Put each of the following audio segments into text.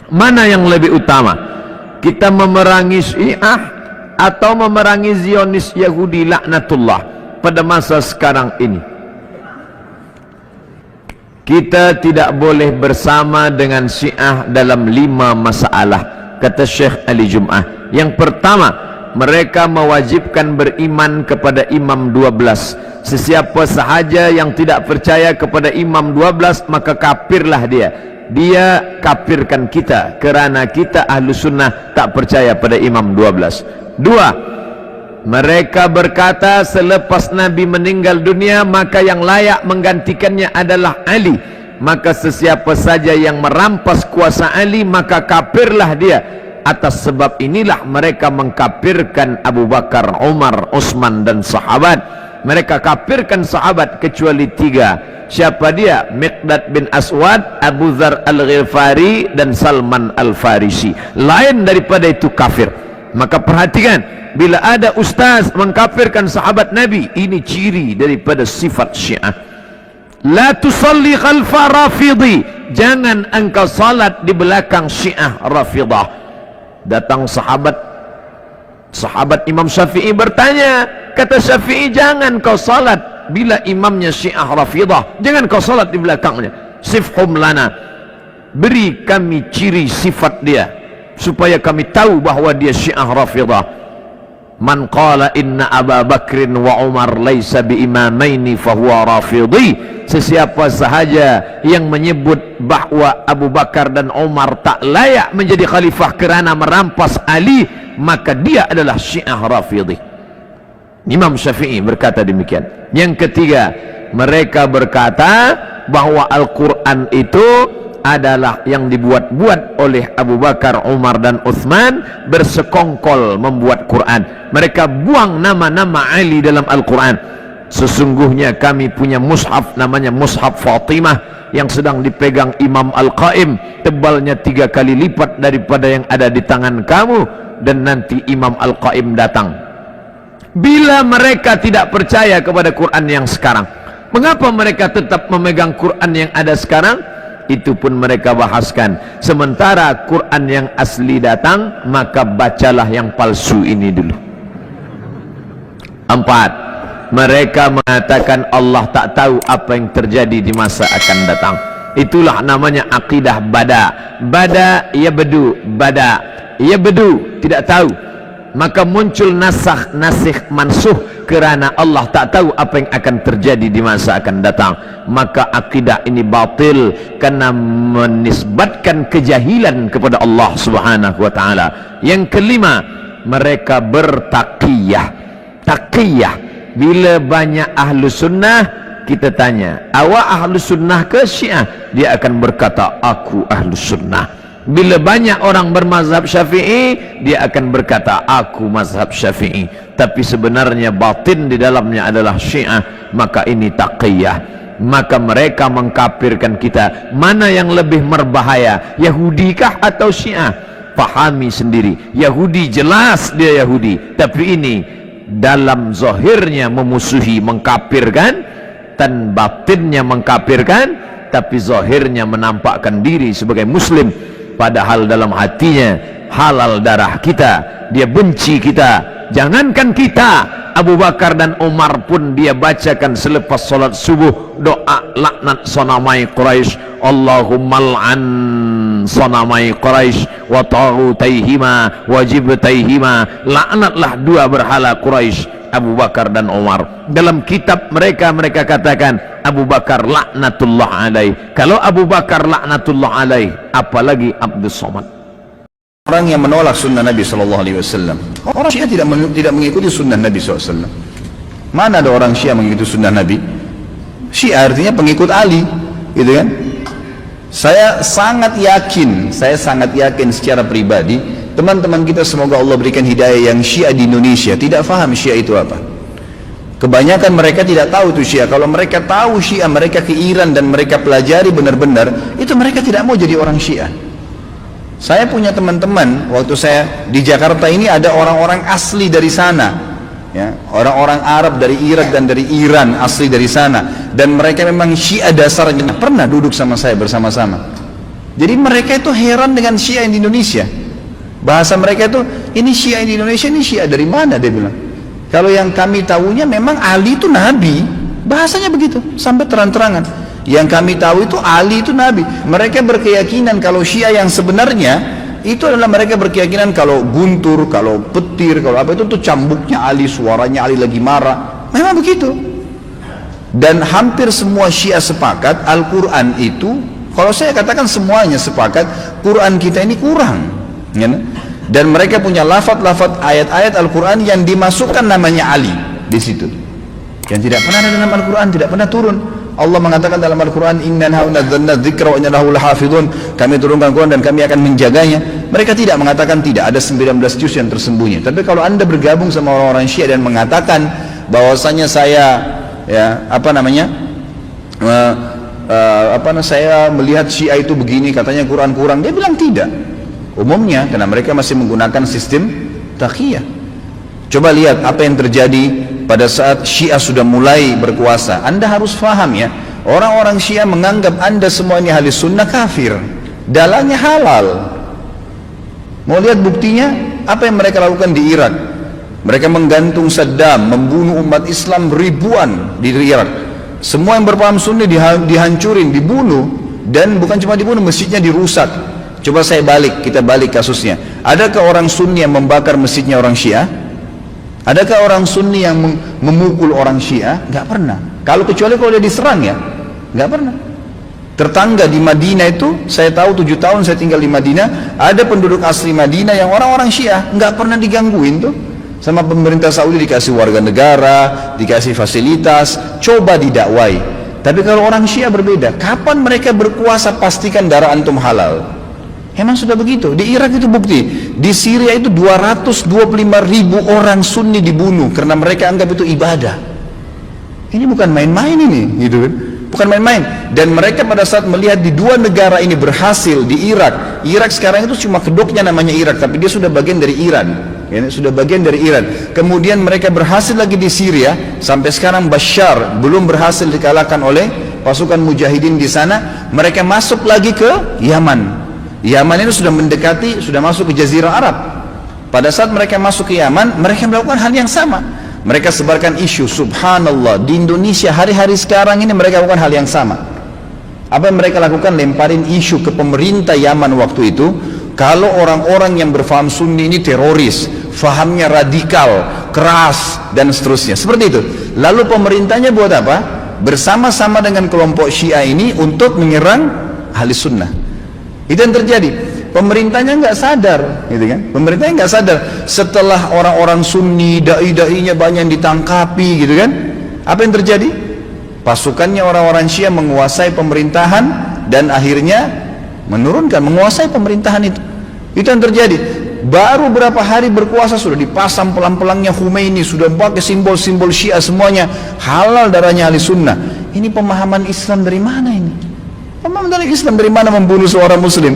Mana yang lebih utama? Kita memerangi Syiah atau memerangi Zionis Yahudi laknatullah pada masa sekarang ini? Kita tidak boleh bersama dengan Syiah dalam 5 masalah, kata Syekh Ali Jum'ah. Yang pertama, mereka mewajibkan beriman kepada Imam 12. Sesiapa sahaja yang tidak percaya kepada Imam 12, maka kafirlah dia. Dia kafirkan kita kerana kita ahlu sunnah tak percaya pada Imam 12. 2, mereka berkata selepas Nabi meninggal dunia maka yang layak menggantikannya adalah Ali. Maka sesiapa saja yang merampas kuasa Ali maka kafirlah dia. Atas sebab inilah mereka mengkafirkan Abu Bakar, Umar, Utsman dan sahabat. Mereka kafirkan sahabat kecuali 3. Siapa dia? Miqdad bin Aswad, Abu Dzar Al-Ghifari dan Salman Al-Farisi. Lain daripada itu kafir. Maka perhatikan, bila ada ustaz mengkafirkan sahabat Nabi, ini ciri daripada sifat Syiah. La tusalli khalfa rafidhi, jangan engkau salat di belakang Syiah Rafidah. Datang sahabat Imam Syafi'i bertanya, kata Syafi'i, jangan kau salat bila imamnya Syiah Rafidah, jangan kau salat di belakangnya. Sifhum lana, beri kami ciri sifat dia supaya kami tahu bahawa dia Syiah Rafidah. Man qala inna Aba Bakrin wa Umar laisa biimamaini fahuwa rafidhi, sesiapa sahaja yang menyebut bahawa Abu Bakar dan Umar tak layak menjadi khalifah kerana merampas Ali, maka dia adalah Syiah Rafidhi. Imam Syafi'i berkata demikian. Yang ketiga, mereka berkata bahawa Al-Quran itu adalah yang dibuat-buat oleh Abu Bakar, Umar dan Utsman, bersekongkol membuat Quran. Mereka buang nama-nama Ali dalam Al-Quran. Sesungguhnya kami punya mushaf namanya Mushaf Fatimah yang sedang dipegang Imam Al-Qaim, tebalnya 3 kali lipat daripada yang ada di tangan kamu, dan nanti Imam Al-Qaim datang. Bila mereka tidak percaya kepada Quran yang sekarang, mengapa mereka tetap memegang Quran yang ada sekarang? Itu pun mereka bahaskan. Sementara Quran yang asli datang, maka bacalah yang palsu ini dulu. 4, mereka mengatakan Allah tak tahu apa yang terjadi di masa akan datang. Itulah namanya akidah bada. Bada yabdu, bada yabdu, tidak tahu. Maka muncul nasakh, nasikh, mansuh kerana Allah tak tahu apa yang akan terjadi di masa akan datang. Maka akidah ini batil kerana menisbatkan kejahilan kepada Allah Subhanahu wa taala. Yang kelima, mereka bertaqiyah. Taqiyah, bila banyak ahlu sunnah kita tanya, awak ahlu sunnah ke Syiah? Dia akan berkata, aku ahlu sunnah. Bila banyak orang bermazhab Syafi'i, dia akan berkata, aku mazhab Syafi'i. Tapi sebenarnya batin di dalamnya adalah Syiah. Maka ini taqiyah. Maka mereka mengkafirkan kita. Mana yang lebih berbahaya, Yahudi kah atau Syiah? Fahami sendiri. Yahudi jelas dia Yahudi, tapi ini dalam zahirnya memusuhi, mengkafirkan, dan batinnya mengkafirkan, tapi zahirnya menampakkan diri sebagai Muslim. Padahal dalam hatinya halal darah kita, dia benci kita. Jangankan kita, Abu Bakar dan Umar pun dia bacakan selepas solat subuh doa laknat sonamai Quraisy. Allahumma al'an sonamai Quraisy wa taghutaihima wa jibtaihima. Laknatlah 2 berhala Quraisy, Abu Bakar dan Umar. Dalam kitab mereka katakan Abu Bakar laknatullah alaih. Kalau Abu Bakar laknatullah alaih, apalagi Abdus Somad. Orang yang menolak sunnah Nabi SAW, orang Syiah tidak mengikuti sunnah Nabi SAW. Mana ada orang Syiah mengikuti sunnah Nabi? Syiah artinya pengikut Ali, gitu kan? Saya sangat yakin secara pribadi, teman-teman kita semoga Allah berikan hidayah yang Syiah di Indonesia tidak faham Syiah itu apa. Kebanyakan mereka tidak tahu itu Syiah. Kalau mereka tahu Syiah, mereka ke Iran dan mereka pelajari benar-benar, itu mereka tidak mau jadi orang Syiah. Saya punya teman-teman, waktu saya di Jakarta ini ada orang-orang asli dari sana, ya, orang-orang Arab dari Irak dan dari Iran asli dari sana, dan mereka memang Syiah dasarnya. Pernah duduk sama saya bersama-sama. Jadi mereka itu heran dengan Syiah di Indonesia. Bahasa mereka itu, ini Syiah di Indonesia, ini Syiah dari mana, dia bilang. Kalau yang kami tahunya memang Ali itu Nabi, bahasanya begitu, sampai terang-terangan. Yang kami tahu itu Ali itu Nabi. Mereka berkeyakinan kalau Syiah yang sebenarnya, itu adalah mereka berkeyakinan kalau guntur, kalau petir, kalau apa itu tuh cambuknya Ali, suaranya Ali lagi marah. Memang begitu. Dan hampir semua Syiah sepakat, Al-Quran itu, kalau saya katakan semuanya sepakat, Quran kita ini kurang. Dan mereka punya lafaz-lafaz ayat-ayat Al-Quran yang dimasukkan namanya Ali di situ, yang tidak pernah ada dalam Al-Quran, tidak pernah turun. Allah mengatakan dalam Al-Quran, inna nazzalna dzikra wa inna lahu lahafidhun, kami turunkan Quran dan kami akan menjaganya. Mereka tidak mengatakan tidak ada 19 juz yang tersembunyi. Tapi kalau anda bergabung sama orang-orang Syiah dan mengatakan bahwasanya saya saya melihat Syiah itu begini, katanya Quran kurang, dia bilang tidak. Umumnya karena mereka masih menggunakan sistem taqiyah. Coba lihat apa yang terjadi pada saat Syiah sudah mulai berkuasa. Anda harus faham ya, orang-orang Syiah menganggap anda semua ini ahli sunnah kafir, dalangnya halal. Mau lihat buktinya? Apa yang mereka lakukan di Irak? Mereka menggantung Saddam, membunuh umat Islam ribuan di Irak. Semua yang berpaham Sunni dihancurin, dibunuh, dan bukan cuma dibunuh, masjidnya dirusak. Coba kita balik kasusnya. Adakah orang Sunni yang membakar masjidnya orang Syiah? Adakah orang Sunni yang memukul orang Syiah? Gak pernah. Kecuali kalau dia diserang ya, gak pernah. Tetangga di Madinah itu, saya tahu 7 tahun saya tinggal di Madinah, ada penduduk asli Madinah yang orang-orang Syiah, gak pernah digangguin tuh. Sama pemerintah Saudi dikasih warga negara, dikasih fasilitas, coba didakwai. Tapi kalau orang Syiah berbeda. Kapan mereka berkuasa pastikan darah antum halal? Emang sudah begitu. Di Irak itu bukti. Di Syria itu 225.000 orang Sunni dibunuh karena mereka anggap itu ibadah. Ini bukan main-main ini, gitu kan? Bukan main-main. Dan mereka pada saat melihat di dua negara ini berhasil di Irak. Irak sekarang itu cuma kedoknya namanya Irak, tapi dia sudah bagian dari Iran. Ya, sudah bagian dari Iran. Kemudian mereka berhasil lagi di Syria. Sampai sekarang Bashar belum berhasil dikalahkan oleh pasukan mujahidin di sana. Mereka masuk lagi ke Yaman. Yaman itu sudah mendekati, sudah masuk ke Jazirah Arab. Pada saat mereka masuk ke Yaman, mereka melakukan hal yang sama. Mereka sebarkan isu, subhanallah, di Indonesia hari-hari sekarang ini mereka lakukan hal yang sama. Apa yang mereka lakukan? Lemparin isu ke pemerintah Yaman waktu itu, kalau orang-orang yang berfaham Sunni ini teroris, fahamnya radikal, keras, dan seterusnya. Seperti itu. Lalu pemerintahnya buat apa? Bersama-sama dengan kelompok Syiah ini untuk menyerang ahli sunnah. Itu yang terjadi. Pemerintahnya nggak sadar, gitu kan? Pemerintahnya nggak sadar. Setelah orang-orang Sunni, dai-dainya banyak yang ditangkapi, gitu kan? Apa yang terjadi? Pasukannya orang-orang Syiah menguasai pemerintahan dan akhirnya menguasai pemerintahan itu. Itu yang terjadi. Baru berapa hari berkuasa sudah dipasang pelang-pelangnya Khomeini, sudah pakai simbol-simbol Syiah semuanya, halal darahnya ahli sunnah. Ini pemahaman Islam dari mana ini? Pemahaman dari Islam dari mana membunuh seorang muslim?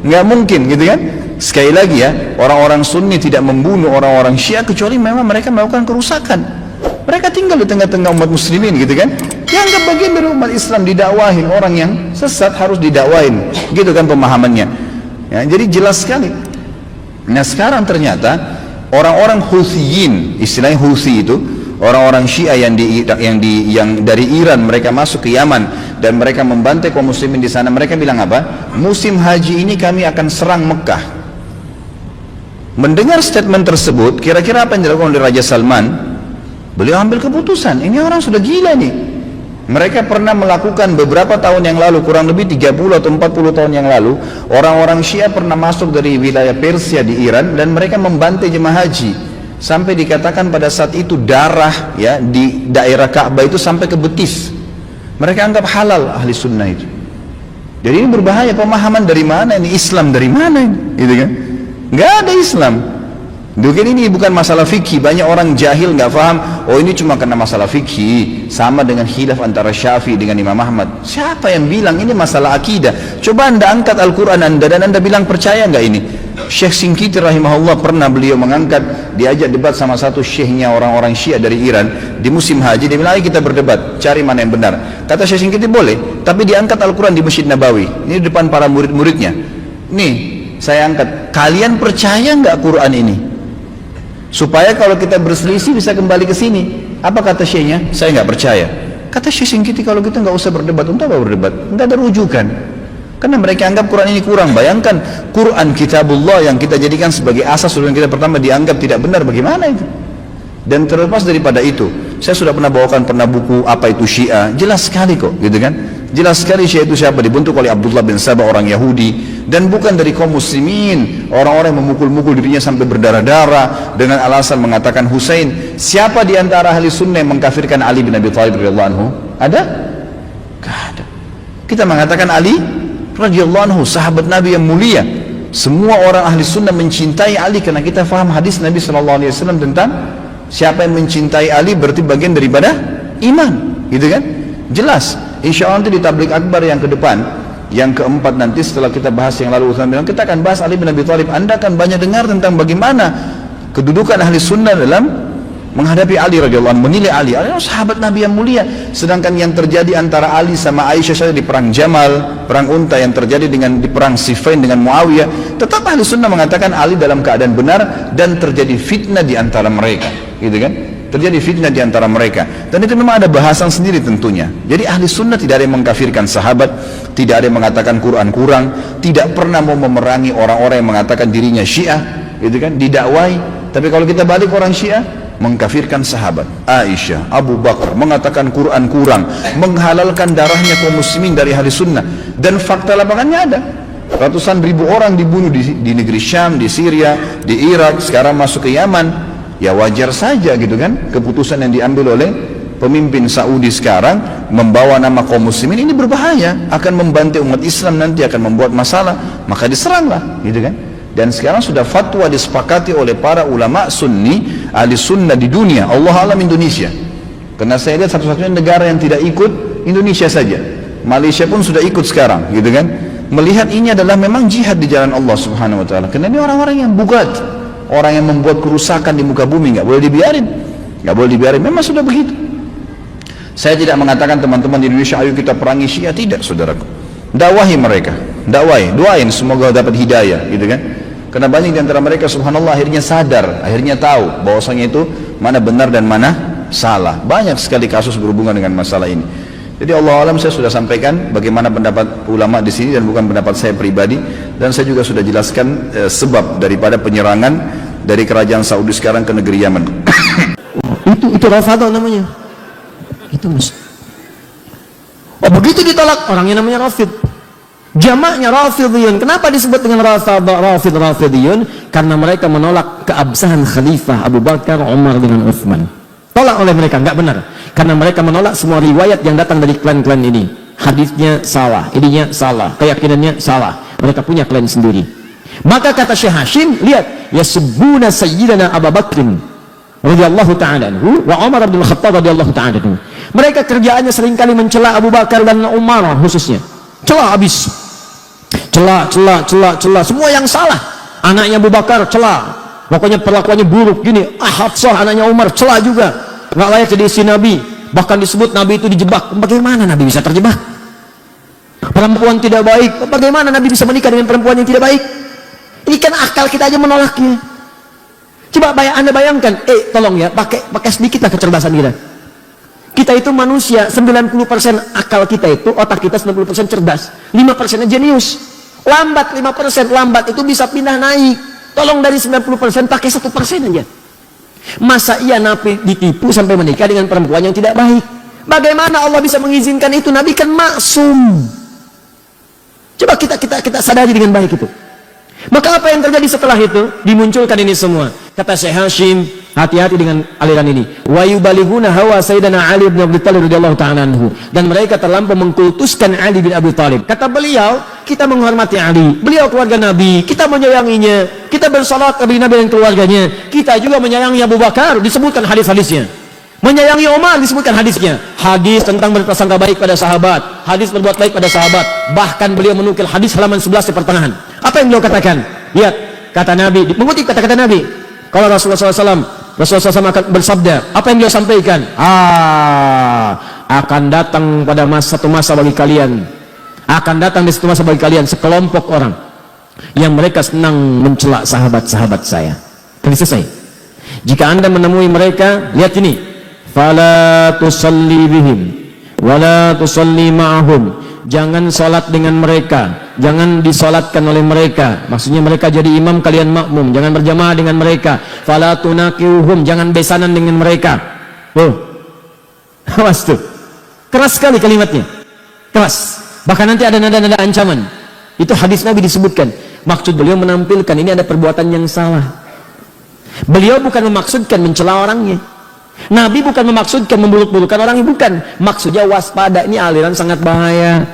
Nggak mungkin, gitu kan? Sekali lagi ya, orang-orang Sunni tidak membunuh orang-orang Syiah kecuali memang mereka melakukan kerusakan. Mereka tinggal di tengah-tengah umat muslimin, gitu kan? Dianggap bagian dari umat Islam, didakwahin. Orang yang sesat harus didakwahin, gitu kan pemahamannya. Ya, jadi jelas sekali. Nah sekarang ternyata orang-orang Huthiyin, istilahnya Huthi itu, orang-orang Syiah yang dari Iran, mereka masuk ke Yaman dan mereka membantai kaum muslimin di sana. Mereka bilang apa? Musim haji ini kami akan serang Mekah. Mendengar statement tersebut, kira-kira apa yang dilakukan oleh Raja Salman? Beliau ambil keputusan, ini orang sudah gila nih. Mereka pernah melakukan beberapa tahun yang lalu, kurang lebih 30 atau 40 tahun yang lalu, orang-orang Syiah pernah masuk dari wilayah Persia di Iran dan mereka membantai jemaah haji. Sampai dikatakan pada saat itu darah ya di daerah Ka'bah itu sampai ke betis. Mereka anggap halal ahli sunnah itu. Jadi ini berbahaya. Pemahaman dari mana ini? Islam dari mana ini? Gitu kan? Nggak ada Islam. Mungkin ini bukan masalah fikih. Banyak orang jahil nggak paham. Oh ini cuma karena masalah fikih, sama dengan khilaf antara Syafi'i dengan Imam Ahmad. Siapa yang bilang ini masalah akidah? Coba anda angkat Al-Quran anda dan anda bilang percaya nggak ini? Syekh Singkiti rahimahullah pernah beliau mengangkat, diajak debat sama satu syekhnya orang-orang Syiah dari Iran di musim haji. Dia bilang, ayo kita berdebat, cari mana yang benar. Kata Syekh Singkiti boleh, tapi diangkat Al-Quran di Masjid Nabawi. Ini di depan para murid-muridnya. Nih saya angkat, kalian percaya nggak Quran ini? Supaya kalau kita berselisih bisa kembali ke sini. Apa kata syekhnya? Saya nggak percaya. Kata Syekh Singkiti, kalau kita nggak usah berdebat. Untuk apa berdebat? Nggak ada rujukan. Karena mereka anggap Quran ini kurang. Bayangkan Quran kitabullah yang kita jadikan sebagai asas urutan kita pertama dianggap tidak benar. Bagaimana itu? Dan terlepas daripada itu, saya sudah pernah bawakan buku apa itu Syiah. Jelas sekali kok, gitu kan? Jelas sekali Syiah itu siapa? Dibentuk oleh Abdullah bin Sabah, orang Yahudi, dan bukan dari kaum muslimin. Orang-orang yang memukul-mukul dirinya sampai berdarah-darah dengan alasan mengatakan Husain. Siapa di antara ahli sunnah yang mengkafirkan Ali bin Abi Thalib radhiyallahu anhu? Ada? Gak ada. Kita mengatakan Ali radhiyallahu anhu sahabat Nabi yang mulia. Semua orang ahli sunnah mencintai Ali karena kita faham hadis Nabi SAW tentang siapa yang mencintai Ali berarti bagian daripada iman, gitu kan? Jelas. Insya Allah nanti di tablik akbar yang ke depan, yang keempat nanti setelah kita bahas yang lalu kita akan bahas Ali bin Abi Thalib. Anda akan banyak dengar tentang bagaimana kedudukan ahli sunnah dalam menghadapi Ali radhiyallahu anhu, menilai Ali. Ali sahabat Nabi yang mulia. Sedangkan yang terjadi antara Ali sama Aisyah saja di perang Jamal, perang Unta, yang terjadi di perang Siffin dengan Muawiyah, tetap ahli sunnah mengatakan Ali dalam keadaan benar dan terjadi fitnah di antara mereka, gitu kan? Terjadi fitnah di antara mereka, dan itu memang ada bahasan sendiri tentunya. Jadi ahli sunnah tidak ada yang mengkafirkan sahabat, tidak ada yang mengatakan Quran kurang, tidak pernah mau memerangi orang-orang yang mengatakan dirinya Syiah, gitu kan? Didakwai. Tapi kalau kita balik orang Syiah, mengkafirkan sahabat Aisyah, Abu Bakar, mengatakan Quran kurang, menghalalkan darahnya kaum muslimin dari ahli sunnah, dan fakta lapangannya ada. Ratusan ribu orang dibunuh di negeri Syam, di Syria, di Irak, sekarang masuk ke Yaman. Ya wajar saja gitu kan, keputusan yang diambil oleh pemimpin Saudi sekarang membawa nama kaum muslimin ini berbahaya, akan membantai umat Islam, nanti akan membuat masalah, maka diseranglah, gitu kan. Dan sekarang sudah fatwa disepakati oleh para ulama sunni, ahli sunnah di dunia, Allah alam Indonesia. Karena saya lihat satu-satunya negara yang tidak ikut Indonesia saja. Malaysia pun sudah ikut sekarang, gitu kan. Melihat ini adalah memang jihad di jalan Allah Subhanahu wa taala. Karena ini orang-orang yang bugat, orang yang membuat kerusakan di muka bumi, nggak boleh dibiarin. Nggak boleh dibiarin, memang sudah begitu. Saya tidak mengatakan teman-teman di Indonesia ayo kita perangi Syiah, tidak saudaraku. Dakwahi mereka, dakwai, doain semoga dapat hidayah, gitu kan. Karena banyak di antara mereka subhanallah akhirnya sadar, akhirnya tahu bahwasanya itu mana benar dan mana salah. Banyak sekali kasus berhubungan dengan masalah ini. Jadi Allah alam saya sudah sampaikan bagaimana pendapat ulama di sini dan bukan pendapat saya pribadi, dan saya juga sudah jelaskan sebab daripada penyerangan dari kerajaan Saudi sekarang ke negeri Yaman. itu Rafidah namanya. Itu Mas. Oh begitu ditolak, orangnya namanya Rafid. Jamaknya Rafidiyun. Kenapa disebut dengan Rafidiyun? Karena mereka menolak keabsahan Khalifah Abu Bakar, Umar dengan Utsman. Tolak oleh mereka, nggak benar. Karena mereka menolak semua riwayat yang datang dari klan-klan ini. Hadisnya salah, ininya salah, keyakinannya salah. Mereka punya klan sendiri. Maka kata Syekh Hashim, lihat, yasbuna sayyidana Abu Bakrin radhiyallahu ta'ala anhu wa Umar bin Khattab radhiyallahu ta'ala anhu. Mereka kerjaannya seringkali mencela Abu Bakar dan Umar khususnya. Cela habis. Cela, semua yang salah. Anaknya Abu Bakar cela, pokoknya perlakuannya buruk gini. Hafsah anaknya Umar cela juga, nggak layak jadi istri Nabi. Bahkan disebut Nabi itu dijebak. Bagaimana Nabi bisa terjebak? Perempuan tidak baik, bagaimana Nabi bisa menikah dengan perempuan yang tidak baik? Ini kan akal kita aja menolaknya. Coba Anda bayangkan, tolong ya, pakai sedikitlah kecerdasan kita. Kita itu manusia, 90% akal kita itu, otak kita 90% cerdas, 5% jenius. Lambat 5%, lambat itu bisa pindah naik. Tolong dari 90% pakai 1% aja. Masa iya Nabi ditipu sampai menikah dengan perempuan yang tidak baik? Bagaimana Allah bisa mengizinkan itu? Nabi kan maksum. Coba kita sadari dengan baik itu. Maka apa yang terjadi setelah itu? Dimunculkan ini semua. Kata Syekh Hashim, Hati-hati dengan aliran ini. Wa yubalighuna hawa sayyidina Ali bin Abi Thalib radhiyallahu ta'ala anhu. Dan mereka terlampau mengkultuskan Ali bin Abi Thalib. Kata beliau, kita menghormati Ali. Beliau keluarga Nabi, kita menyayanginya. Kita bersalat kepada Nabi dan keluarganya. Kita juga menyayangi Abu Bakar, disebutkan hadis-hadisnya. Menyayangi Umar, disebutkan hadisnya. Hadis tentang berprasangka baik pada sahabat, hadis berbuat baik pada sahabat. Bahkan beliau menukil hadis halaman 11 di pertengahan. Apa yang beliau katakan? Lihat, kata Nabi, mengutip kata-kata Nabi. Kalau Rasulullah SAW akan bersabda, apa yang beliau sampaikan? Akan datang pada satu masa bagi kalian, akan datang di satu masa bagi kalian sekelompok orang yang mereka senang mencela sahabat-sahabat saya. Tadi selesai. Jika anda menemui mereka, lihat ini, fala tusalli bihim wala tusalli ma'ahum. Jangan salat dengan mereka, jangan disalatkan oleh mereka. Maksudnya mereka jadi imam, kalian makmum. Jangan berjamaah dengan mereka. Fala tunaqiuhum, jangan besanan dengan mereka. Awas tuh, keras sekali kalimatnya, keras. Bahkan nanti ada nada-nada ancaman. Itu hadis Nabi disebutkan. Maksud beliau menampilkan ini ada perbuatan yang salah. Beliau bukan memaksudkan mencela orangnya. Nabi bukan memaksudkan membuluk-bulukan orangnya, bukan. Maksudnya waspada, ini aliran sangat bahaya,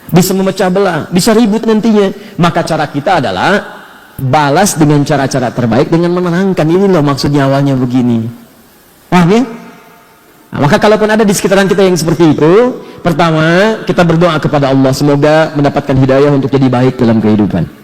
bisa memecah belah, bisa ribut nantinya. Maka cara kita adalah balas dengan cara-cara terbaik, dengan menerangkan ini loh maksudnya awalnya begini. Paham ya? Nah, maka kalaupun ada di sekitaran kita yang seperti itu, pertama kita berdoa kepada Allah semoga mendapatkan hidayah untuk jadi baik dalam kehidupan.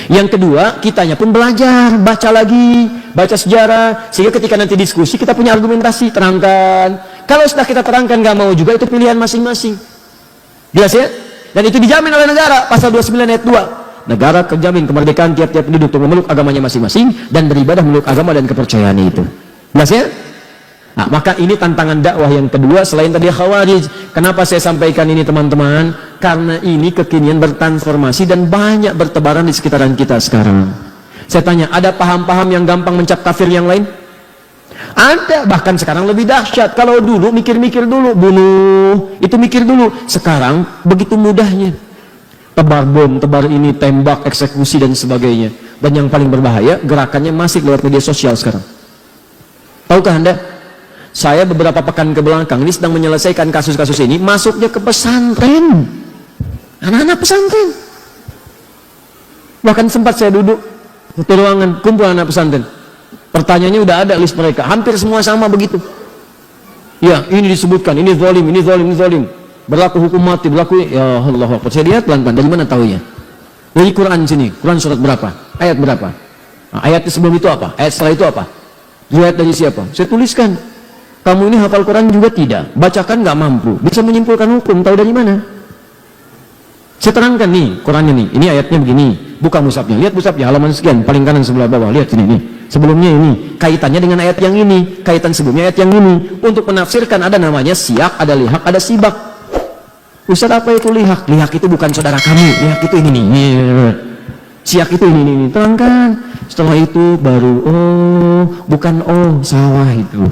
Yang kedua, kitanya pun belajar, baca lagi, baca sejarah, sehingga ketika nanti diskusi kita punya argumentasi, terangkan. Kalau sudah kita terangkan gak mau juga, itu pilihan masing-masing. Jelas ya? Dan itu dijamin oleh negara, pasal 29 ayat 2. Negara terjamin kemerdekaan tiap-tiap penduduk untuk memeluk agamanya masing-masing dan beribadah menurut agama dan kepercayaan itu. Jelas ya? Nah, maka ini tantangan dakwah yang kedua selain tadi Khawarij. Kenapa saya sampaikan ini teman-teman? Karena ini kekinian bertransformasi dan banyak bertebaran di sekitaran kita sekarang. Saya tanya, ada paham-paham yang gampang mencap kafir yang lain? Ada, bahkan sekarang lebih dahsyat. Kalau dulu mikir-mikir dulu, bunuh, itu mikir dulu. Sekarang begitu mudahnya. Tebar bom, tebar ini, tembak, eksekusi dan sebagainya. Dan yang paling berbahaya, gerakannya masih lewat media sosial sekarang. Tahukah Anda? Saya beberapa pekan ke belakang ini sedang menyelesaikan kasus-kasus ini, masuknya ke pesantren, anak-anak pesantren. Bahkan sempat saya duduk satu ruangan, kumpul anak pesantren. Pertanyaannya udah ada list mereka, hampir semua sama begitu. Ya, ini disebutkan, ini zalim, ini zalim, ini zalim. Berlaku hukum mati, berlaku, ya Allah. Saya lihat pelan-pelan, dari mana tahunya? Dari Quran sini, Quran surat berapa? Ayat berapa? Nah, ayat sebelum itu apa? Ayat setelah itu apa? Riwayat dari siapa? Saya tuliskan. Kamu ini hafal Quran juga tidak, bacakan nggak mampu, bisa menyimpulkan hukum, tahu dari mana? Saya terangkan nih, Qurannya nih, ini ayatnya begini, buka mushafnya, lihat mushafnya halaman sekian, paling kanan sebelah bawah, lihat sini nih, sebelumnya ini, kaitannya dengan ayat yang ini, kaitan sebelumnya ayat yang ini, untuk menafsirkan ada namanya siyak, ada lihak, ada sibak. Ustaz, apa itu lihak? Lihak itu bukan saudara kamu, lihak itu ini nih, siyak itu ini, terangkan. Setelah itu baru, oh, bukan oh, salah itu.